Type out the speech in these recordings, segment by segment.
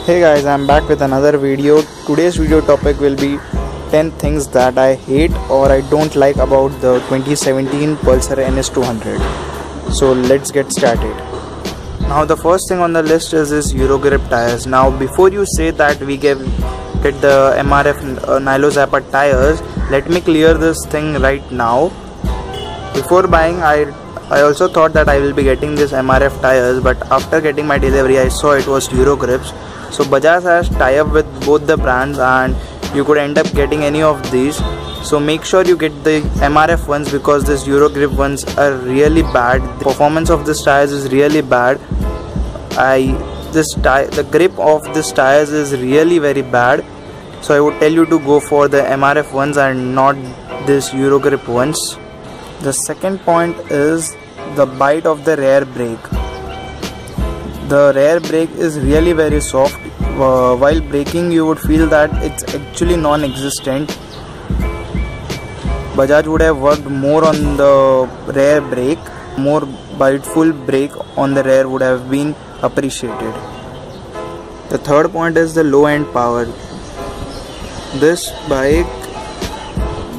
Hey guys, I'm back with another video. Today's video topic will be 10 things that I hate or I don't like about the 2017 Pulsar NS200. So let's get started. Now the first thing on the list is this Euro grip tires. Now before you say that we get the MRF Nilo Zappa tires, let me clear this thing right now. Before buying, I also thought that I will be getting this MRF tires, but after getting my delivery I saw it was Euro grips. So Bajaj has tie-up with both the brands and you could end up getting any of these. So make sure you get the MRF ones because these Euro grip ones are really bad. The performance of this tires is really bad. The grip of this tires is really very bad. So I would tell you to go for the MRF ones and not this Euro grip ones. The second point is the bite of the rear brake. The rear brake is really very soft. While braking you would feel that it's actually non-existent. Bajaj would have worked more on the rear brake. More biteful brake on the rear would have been appreciated. The third point is the low end power. This bike,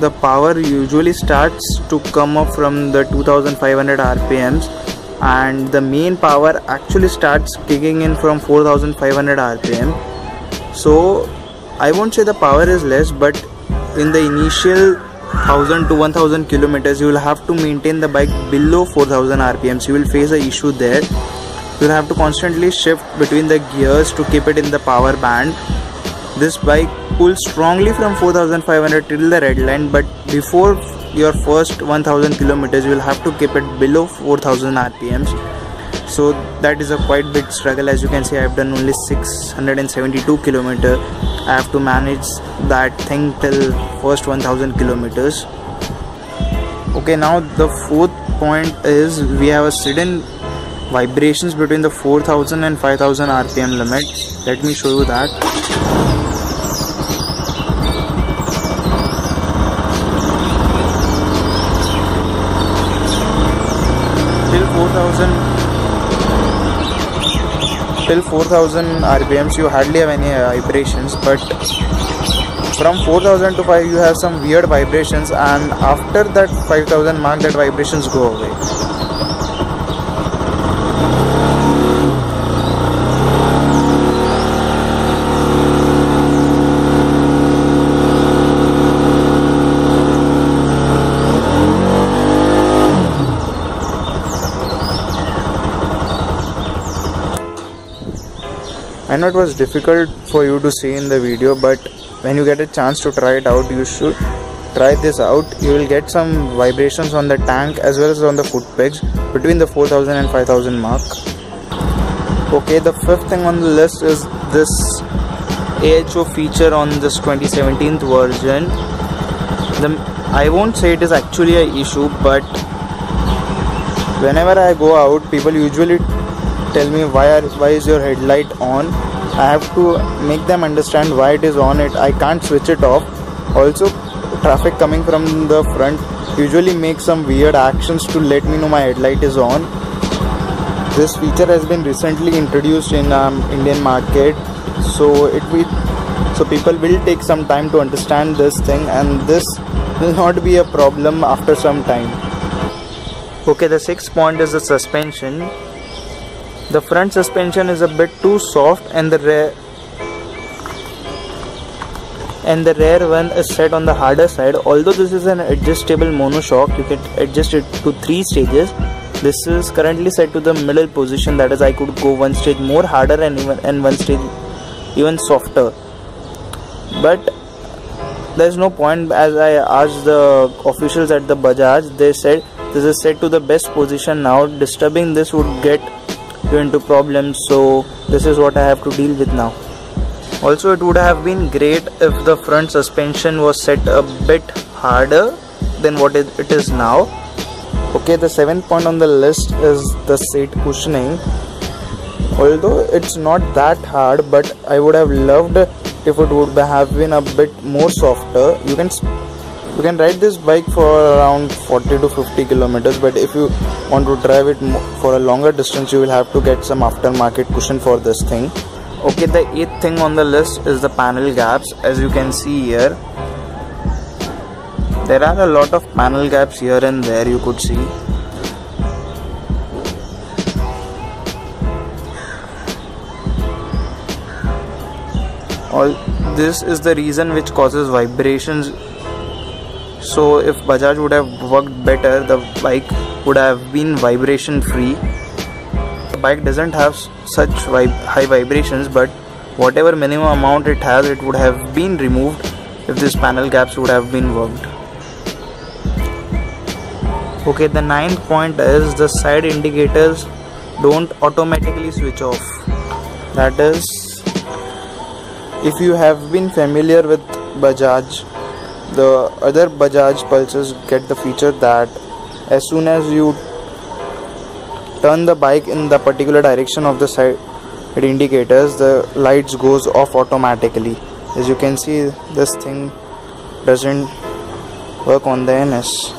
the power usually starts to come up from the 2500 RPMs and the main power actually starts kicking in from 4500 RPM. So I won't say the power is less, but in the initial 1000 to 1000 kilometers you will have to maintain the bike below 4000 RPMs. You will face an issue there. You will have to constantly shift between the gears to keep it in the power band. This bike pulls strongly from 4500 till the red line, but before your first 1000 kilometers you will have to keep it below 4000 RPMs. So that is a quite big struggle. As you can see, I have done only 672 kilometers. I have to manage that thing till first 1000 kilometers. Okay, now the fourth point is we have a sudden vibrations between the 4000 and 5000 RPM limit. Let me show you that. Till 4000 RPMs you hardly have any vibrations, but from 4000 to 5 you have some weird vibrations, and after that 5000 mark that vibrations go away. I know it was difficult for you to see in the video, but when you get a chance to try it out, you should try this out. You will get some vibrations on the tank as well as on the foot pegs between the 4000 and 5000 mark. Okay, the fifth thing on the list is this AHO feature on this 2017 version. I won't say it is actually an issue, but whenever I go out, people usually tell me why is your headlight on. I have to make them understand why it is on. I can't switch it off. Also, traffic coming from the front usually makes some weird actions to let me know my headlight is on. This feature has been recently introduced in Indian market, so people will take some time to understand this thing, and this will not be a problem after some time. Okay, the sixth point is the suspension. The front suspension is a bit too soft and the rear one is set on the harder side. Although this is an adjustable monoshock, you can adjust it to 3 stages. This is currently set to the middle position, that is I could go one stage more harder and one stage even softer. But there is no point. As I asked the officials at the Bajaj, they said this is set to the best position now. Disturbing this would get you into problems, so this is what I have to deal with now. Also, it would have been great if the front suspension was set a bit harder than what it is now. Okay, the seventh point on the list is the seat cushioning. Although it's not that hard, but I would have loved if it would have been a bit more softer. You can ride this bike for around 40 to 50 kilometers, but if you want to drive it for a longer distance, you will have to get some aftermarket cushion for this thing. Okay, the 8th thing on the list is the panel gaps. As you can see here, there are a lot of panel gaps here and there, you could see. All this is the reason which causes vibrations. So if Bajaj would have worked better, the bike would have been vibration free. The bike doesn't have such high vibrations, but whatever minimum amount it has, it would have been removed if these panel gaps would have been worked. Okay, the 9th point is the side indicators don't automatically switch off. That is, if you have been familiar with Bajaj, the other Bajaj Pulsars get the feature that as soon as you turn the bike in the particular direction of the side indicators, the lights goes off automatically. As you can see, this thing doesn't work on the NS.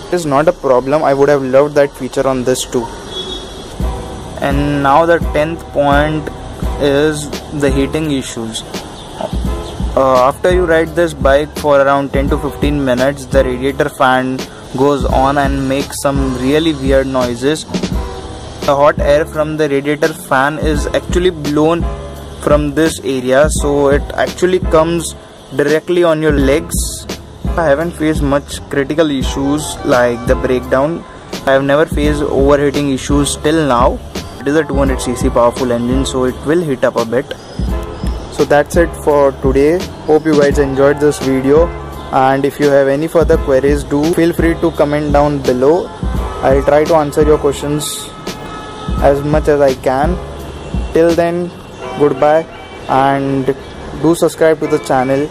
It is not a problem. I would have loved that feature on this too. And now the 10th point is the heating issues. After you ride this bike for around 10 to 15 minutes, the radiator fan goes on and makes some really weird noises. The hot air from the radiator fan is actually blown from this area, so it actually comes directly on your legs. I haven't faced much critical issues like the breakdown. I have never faced overheating issues till now. It is a 200cc powerful engine, so it will heat up a bit. So that's it for today. Hope you guys enjoyed this video, and if you have any further queries, do feel free to comment down below. I'll try to answer your questions as much as I can. Till then, goodbye, and do subscribe to the channel